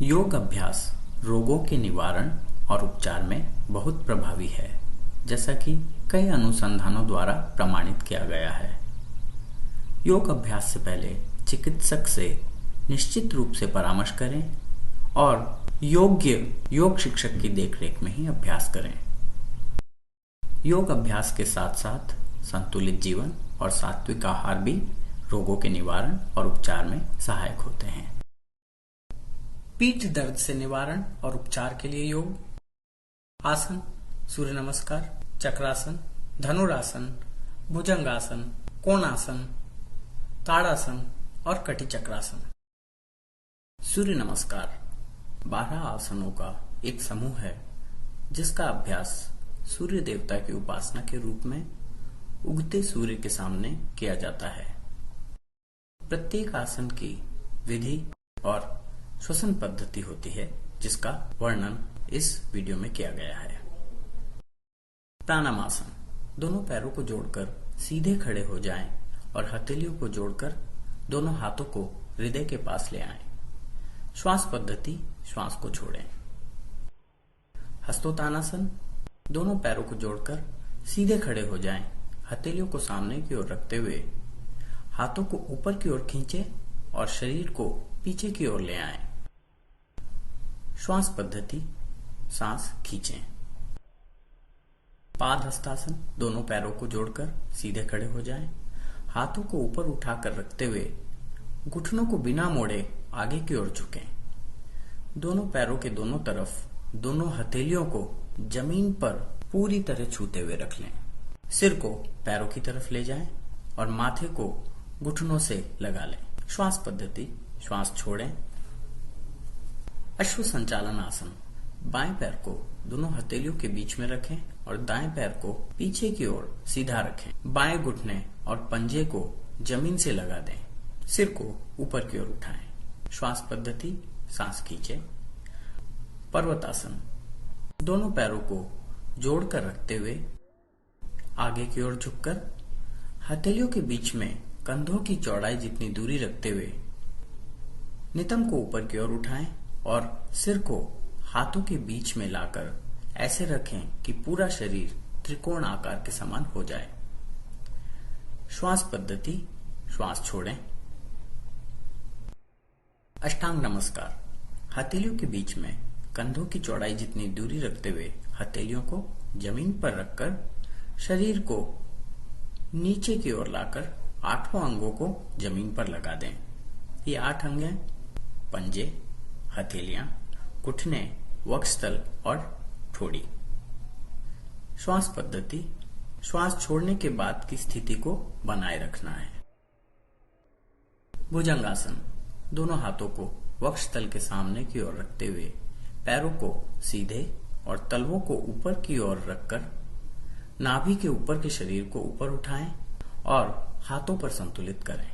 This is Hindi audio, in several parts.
योग अभ्यास रोगों के निवारण और उपचार में बहुत प्रभावी है, जैसा कि कई अनुसंधानों द्वारा प्रमाणित किया गया है। योग अभ्यास से पहले चिकित्सक से निश्चित रूप से परामर्श करें और योग्य योग शिक्षक की देखरेख में ही अभ्यास करें। योग अभ्यास के साथ साथ संतुलित जीवन और सात्विक आहार भी रोगों के निवारण और उपचार में सहायक होते हैं। पीठ दर्द से निवारण और उपचार के लिए योग आसन, सूर्य नमस्कार, चक्रासन, धनुरासन, भुजंगासन, कोणासन, ताड़ासन और कटी चक्रासन। सूर्य नमस्कार 12 आसनों का एक समूह है, जिसका अभ्यास सूर्य देवता की उपासना के रूप में उगते सूर्य के सामने किया जाता है। प्रत्येक आसन की विधि और श्वसन पद्धति होती है, जिसका वर्णन इस वीडियो में किया गया है। प्राणायामासन, दोनों पैरों को जोड़कर सीधे खड़े हो जाएं और हथेलियों को जोड़कर दोनों हाथों को हृदय के पास ले आएं। श्वास पद्धति, श्वास को छोड़ें। हस्तोत्तानासन, दोनों पैरों को जोड़कर सीधे खड़े हो जाएं, हथेलियों को सामने की ओर रखते हुए हाथों को ऊपर की ओर खींचें और शरीर को पीछे की ओर ले आएं। श्वास पद्धति, सांस खींचें। पाद हस्तासन, दोनों पैरों को जोड़कर सीधे खड़े हो जाएं, हाथों को ऊपर उठाकर रखते हुए घुटनों को बिना मोड़े आगे की ओर झुकें। दोनों पैरों के दोनों तरफ दोनों हथेलियों को जमीन पर पूरी तरह छूते हुए रख लें। सिर को पैरों की तरफ ले जाएं और माथे को घुटनों से लगा लें। श्वास पद्धति, श्वास छोड़ें। अश्व संचालन आसन, बाएं पैर को दोनों हथेलियों के बीच में रखें और दाएं पैर को पीछे की ओर सीधा रखें। बाएं घुटने और पंजे को जमीन से लगा दें। सिर को ऊपर की ओर उठाएं। श्वास पद्धति, सांस खींचें। पर्वतासन, दोनों पैरों को जोड़कर रखते हुए आगे की ओर झुककर हथेलियों के बीच में कंधों की चौड़ाई जितनी दूरी रखते हुए नितंब को ऊपर की ओर उठाएं और सिर को हाथों के बीच में लाकर ऐसे रखें कि पूरा शरीर त्रिकोण आकार के समान हो जाए। श्वास पद्धति, श्वास छोड़ें। अष्टांग नमस्कार, हथेलियों के बीच में कंधों की चौड़ाई जितनी दूरी रखते हुए हथेलियों को जमीन पर रखकर शरीर को नीचे की ओर लाकर 8 अंगों को जमीन पर लगा दें। ये 8 अंग हैं: पंजे, हथेलियां, घुटने, वक्षस्थल और ठोड़ी। श्वास पद्धति, श्वास छोड़ने के बाद की स्थिति को बनाए रखना है। भुजंगासन, दोनों हाथों को वक्षस्थल के सामने की ओर रखते हुए पैरों को सीधे और तलवों को ऊपर की ओर रखकर नाभि के ऊपर के शरीर को ऊपर उठाएं और हाथों पर संतुलित करें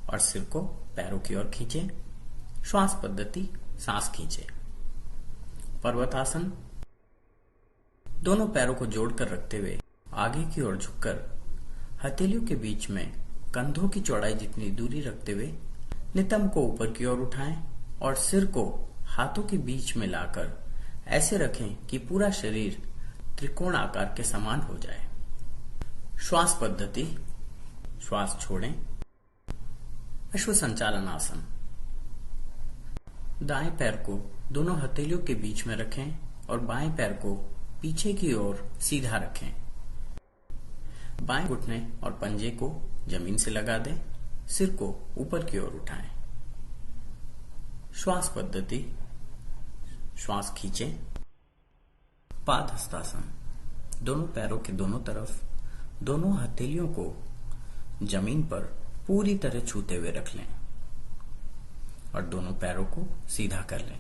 और सिर को पैरों की ओर खींचें। श्वास पद्धति, सांस खींचें। पर्वतासन, दोनों पैरों को जोड़कर रखते हुए आगे की ओर झुककर हथेलियों के बीच में कंधों की चौड़ाई जितनी दूरी रखते हुए नितंब को ऊपर की ओर उठाएं और सिर को हाथों के बीच में लाकर ऐसे रखें कि पूरा शरीर त्रिकोण आकार के समान हो जाए। श्वास पद्धति, श्वास छोड़ें। अश्व संचालन आसन, दाएं पैर को दोनों हथेलियों के बीच में रखें और बाएं पैर को पीछे की ओर सीधा रखें। बाएं घुटने और पंजे को जमीन से लगा दें। सिर को ऊपर की ओर उठाएं। श्वास पद्धति, श्वास खींचें। पाद हस्तासन, दोनों पैरों के दोनों तरफ दोनों हथेलियों को जमीन पर पूरी तरह छूते हुए रख लें और दोनों पैरों को सीधा कर लें।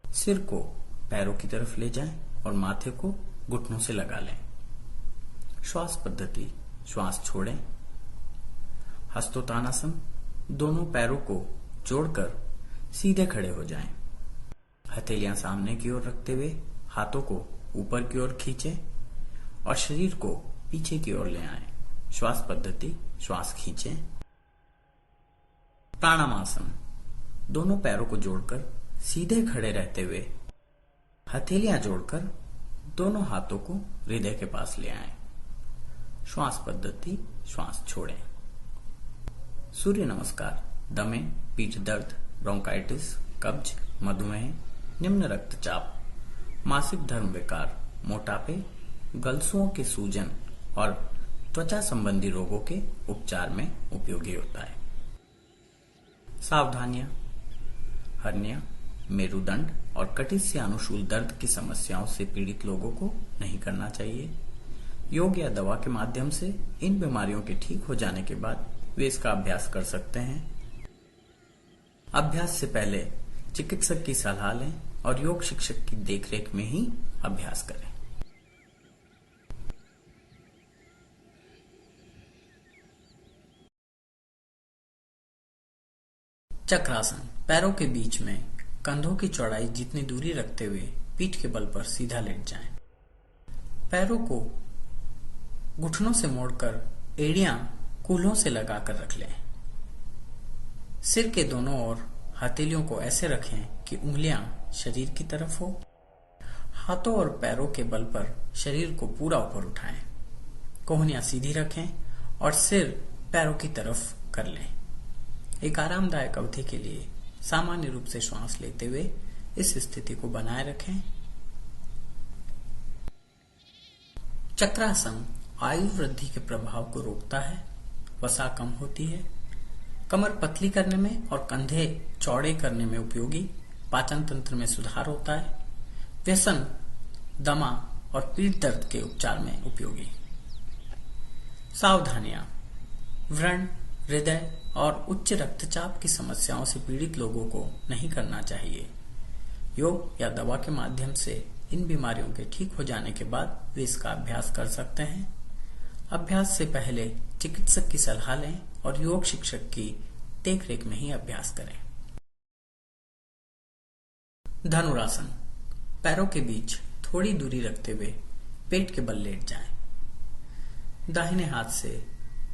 सिर को पैरों की तरफ ले जाएं और माथे को घुटनों से लगा लें। श्वास पद्धति, श्वास छोड़ें। हस्तोत्तानासन, दोनों पैरों को जोड़कर सीधे खड़े हो जाएं। हथेलियां सामने की ओर रखते हुए हाथों को ऊपर की ओर खींचें और शरीर को पीछे की ओर ले आएं। श्वास पद्धति, श्वास खींचें। प्राणायामासन, दोनों पैरों को जोड़कर सीधे खड़े रहते हुए हथेलियां जोड़कर दोनों हाथों को हृदय के पास ले आएं। श्वास पद्धति, श्वास छोड़ें। सूर्य नमस्कार दमे, पीठ दर्द, ब्रोंकाइटिस, कब्ज, मधुमेह, निम्न रक्तचाप, मासिक धर्म विकार, मोटापे, गलसुओं के सूजन और त्वचा संबंधी रोगों के उपचार में उपयोगी होता है। सावधानियां: हर्निया, मेरुदंड और कटिस्थ या अनुशूल दर्द की समस्याओं से पीड़ित लोगों को नहीं करना चाहिए। योग या दवा के माध्यम से इन बीमारियों के ठीक हो जाने के बाद वे इसका अभ्यास कर सकते हैं। अभ्यास से पहले चिकित्सक की सलाह लें और योग शिक्षक की देखरेख में ही अभ्यास करें। चक्रासन: पैरों के बीच में कंधों की चौड़ाई जितनी दूरी रखते हुए पीठ के बल पर सीधा लेट जाएं। पैरों को घुटनों से मोड़कर एड़ियां कूल्हों से लगाकर रख लें। सिर के दोनों ओर हथेलियों को ऐसे रखें कि उंगलियां शरीर की तरफ हो। हाथों और पैरों के बल पर शरीर को पूरा ऊपर उठाएं। कोहनियां सीधी रखें और सिर पैरों की तरफ कर लें। एक आरामदायक अवधि के लिए सामान्य रूप से श्वास लेते हुए इस स्थिति को बनाए रखें। चक्रासन आयु वृद्धि के प्रभाव को रोकता है, वसा कम होती है, कमर पतली करने में और कंधे चौड़े करने में उपयोगी, पाचन तंत्र में सुधार होता है, व्यसन, दमा और पीठ दर्द के उपचार में उपयोगी। सावधानियां: व्रण, हृदय और उच्च रक्तचाप की समस्याओं से पीड़ित लोगों को नहीं करना चाहिए। योग या दवा के माध्यम से इन बीमारियों के ठीक हो जाने के बाद वे इसका अभ्यास कर सकते हैं। अभ्यास से पहले चिकित्सक की सलाह लें और योग शिक्षक की देखरेख में ही अभ्यास करें। धनुरासन: पैरों के बीच थोड़ी दूरी रखते हुए पेट के बल लेट जाएं। दाहिने हाथ से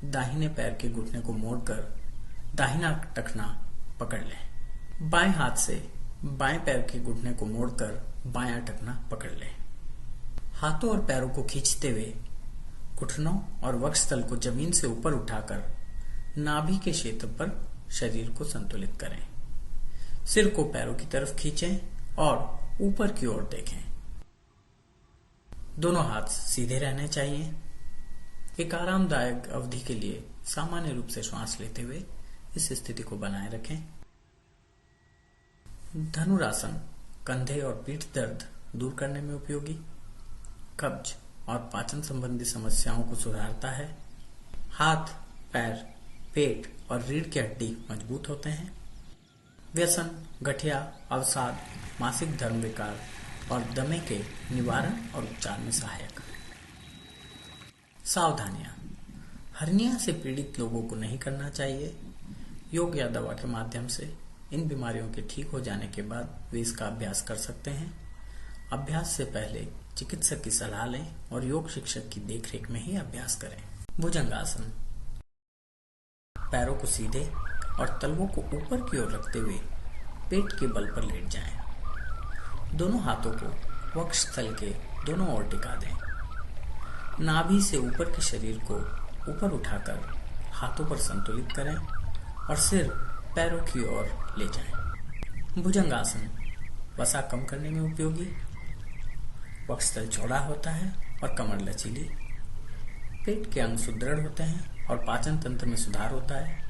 दाहिने पैर के घुटने को मोड़कर दाहिना टखना पकड़ लें। बाएं हाथ से बाएं पैर के घुटने को मोड़कर बायां टखना पकड़ लें। हाथों और पैरों को खींचते हुए घुटनों और वक्षस्थल को जमीन से ऊपर उठाकर नाभि के क्षेत्र पर शरीर को संतुलित करें। सिर को पैरों की तरफ खींचें और ऊपर की ओर देखें। दोनों हाथ सीधे रहने चाहिए। एक आरामदायक अवधि के लिए सामान्य रूप से श्वास लेते हुए इस स्थिति को बनाए रखें। धनुरासन कंधे और पीठ दर्द दूर करने में उपयोगी, कब्ज और पाचन संबंधी समस्याओं को सुधारता है। हाथ, पैर, पेट और रीढ़ की हड्डी मजबूत होते हैं। व्यसन, गठिया, अवसाद, मासिक धर्म विकार और दमे के निवारण और उपचार में सहायक। सावधानियां: हर्निया से पीड़ित लोगों को नहीं करना चाहिए। योग या दवा के माध्यम से इन बीमारियों के ठीक हो जाने के बाद वे इसका अभ्यास कर सकते हैं। अभ्यास से पहले चिकित्सक की सलाह लें और योग शिक्षक की देखरेख में ही अभ्यास करें। भुजंगासन: पैरों को सीधे और तलवों को ऊपर की ओर रखते हुए पेट के बल पर लेट जाएं। दोनों हाथों को वक्षस्थल के दोनों ओर टिका दें। नाभि से ऊपर के शरीर को ऊपर उठाकर हाथों पर संतुलित करें और सिर पैरों की ओर ले जाएं। भुजंगासन वसा कम करने में उपयोगी, वक्षस्थल चौड़ा होता है और कमर लचीली, पेट के अंग सुदृढ़ होते हैं और पाचन तंत्र में सुधार होता है।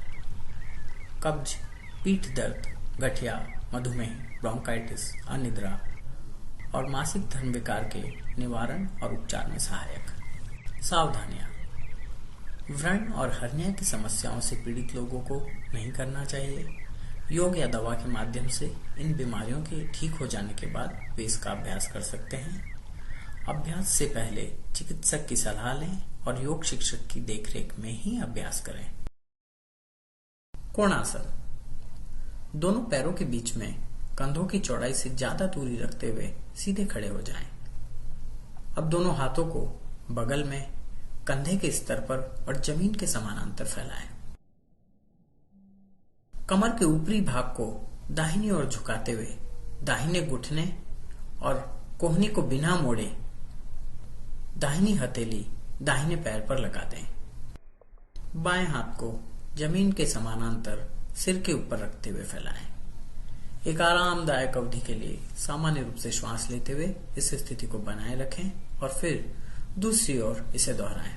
कब्ज, पीठ दर्द, गठिया, मधुमेह, ब्रोंकाइटिस, अनिद्रा और मासिक धर्म विकार के निवारण और उपचार में सहायक। सावधानियां: व्रण और हर्निया की समस्याओं से पीड़ित लोगों को नहीं करना चाहिए। योग या दवा के माध्यम से इन बीमारियों के ठीक हो जाने के बाद वे इसका अभ्यास कर सकते हैं। अभ्यास से पहले चिकित्सक की सलाह लें और योग शिक्षक की देखरेख में ही अभ्यास करें। कोणासन: दोनों पैरों के बीच में कंधों की चौड़ाई से ज्यादा दूरी रखते हुए सीधे खड़े हो जाएं। अब दोनों हाथों को बगल में कंधे के स्तर पर और जमीन के समानांतर फैलाएं। कमर के ऊपरी भाग को दाहिनी ओर झुकाते हुए दाहिने घुटने और कोहनी को बिना मोड़े दाहिनी हथेली दाहिने पैर पर लगा दें। बाएं हाथ को जमीन के समानांतर सिर के ऊपर रखते हुए फैलाएं। एक आरामदायक अवधि के लिए सामान्य रूप से श्वास लेते हुए इस स्थिति को बनाए रखें और फिर दूसरी ओर इसे दोहराएं।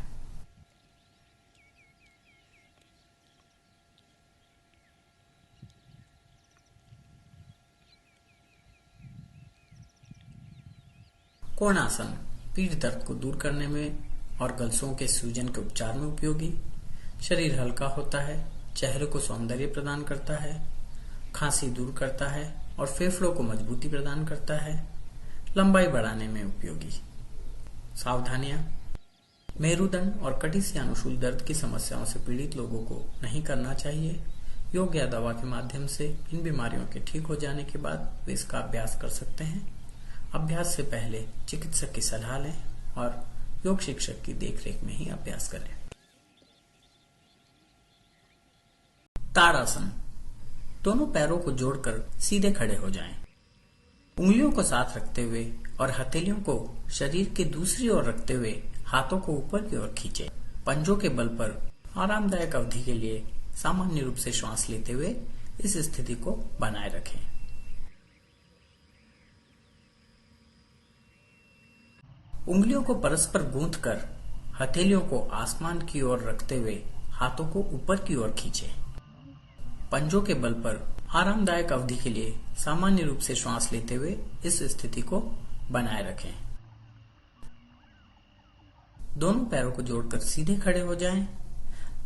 कोणासन पीठ दर्द को दूर करने में और गलसों के सूजन के उपचार में उपयोगी। शरीर हल्का होता है, चेहरे को सौंदर्य प्रदान करता है, खांसी दूर करता है और फेफड़ों को मजबूती प्रदान करता है। लंबाई बढ़ाने में उपयोगी। सावधानियां: मेरुदंड और कटी से अनुशूल दर्द की समस्याओं से पीड़ित लोगों को नहीं करना चाहिए। योग या दवा के माध्यम से इन बीमारियों के ठीक हो जाने के बाद वे इसका अभ्यास कर सकते हैं। अभ्यास से पहले चिकित्सक की सलाह लें और योग शिक्षक की देखरेख में ही अभ्यास करें। ताड़ासन: दोनों पैरों को जोड़कर सीधे खड़े हो जाएं। उंगलियों को साथ रखते हुए और हथेलियों को शरीर के दूसरी ओर रखते हुए हाथों को ऊपर की ओर खींचें। पंजों के बल पर आरामदायक अवधि के लिए सामान्य रूप से श्वास लेते हुए इस स्थिति को बनाए रखें। उंगलियों को परस्पर गूंथकर हथेलियों को आसमान की ओर रखते हुए हाथों को ऊपर की ओर खींचें। पंजों के बल पर आरामदायक अवधि के लिए सामान्य रूप से श्वास लेते हुए इस स्थिति को बनाए रखें। दोनों पैरों को जोड़कर सीधे खड़े हो जाएं।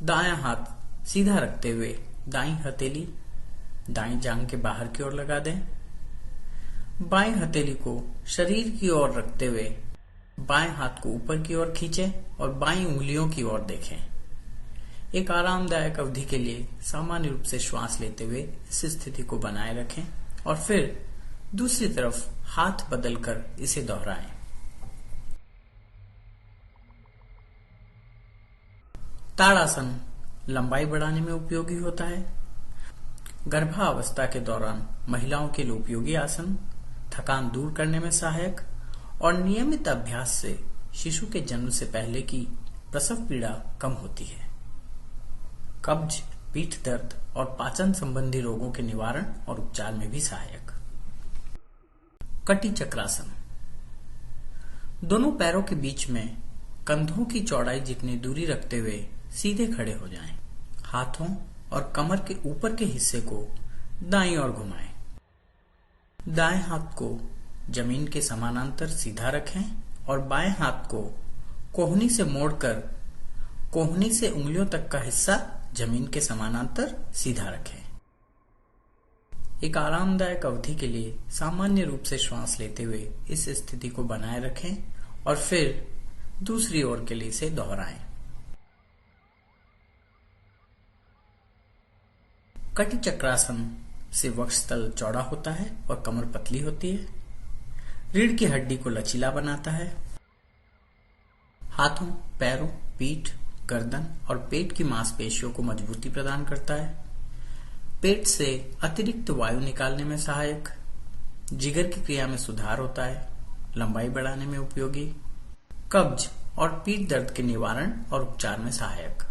दायां हाथ सीधा रखते हुए दाईं हथेली दाईं जांघ के बाहर की ओर लगा दें। बाईं हथेली को शरीर की ओर रखते हुए बाएं हाथ को ऊपर की ओर खींचें और बाईं उंगलियों की ओर देखें। एक आरामदायक अवधि के लिए सामान्य रूप से श्वास लेते हुए इस स्थिति को बनाए रखें और फिर दूसरी तरफ हाथ बदलकर इसे दोहराएं। ताड़ासन लंबाई बढ़ाने में उपयोगी होता है। गर्भावस्था के दौरान महिलाओं के लिए उपयोगी आसन, थकान दूर करने में सहायक और नियमित अभ्यास से शिशु के जन्म से पहले की प्रसव पीड़ा कम होती है। कब्ज, पीठ दर्द और पाचन संबंधी रोगों के निवारण और उपचार में भी सहायक। कटी चक्रासन: दोनों पैरों के बीच में कंधों की चौड़ाई जितनी दूरी रखते हुए सीधे खड़े हो जाएं। हाथों और कमर के ऊपर के हिस्से को दाईं ओर घुमाएं। दाएं हाथ को जमीन के समानांतर सीधा रखें और बाएं हाथ को कोहनी से मोड़कर कोहनी से उंगलियों तक का हिस्सा जमीन के समानांतर सीधा रखें। एक आरामदायक अवधि के लिए सामान्य रूप से श्वास लेते हुए इस स्थिति को बनाए रखें और फिर दूसरी ओर के लिए इसे दोहराएं। कटी चक्रासन से वक्षस्थल चौड़ा होता है और कमर पतली होती है। रीढ़ की हड्डी को लचीला बनाता है। हाथों, पैरों, पीठ, गर्दन और पेट की मांसपेशियों को मजबूती प्रदान करता है। पेट से अतिरिक्त वायु निकालने में सहायक। जिगर की क्रिया में सुधार होता है। लंबाई बढ़ाने में उपयोगी। कब्ज और पीठ दर्द के निवारण और उपचार में सहायक।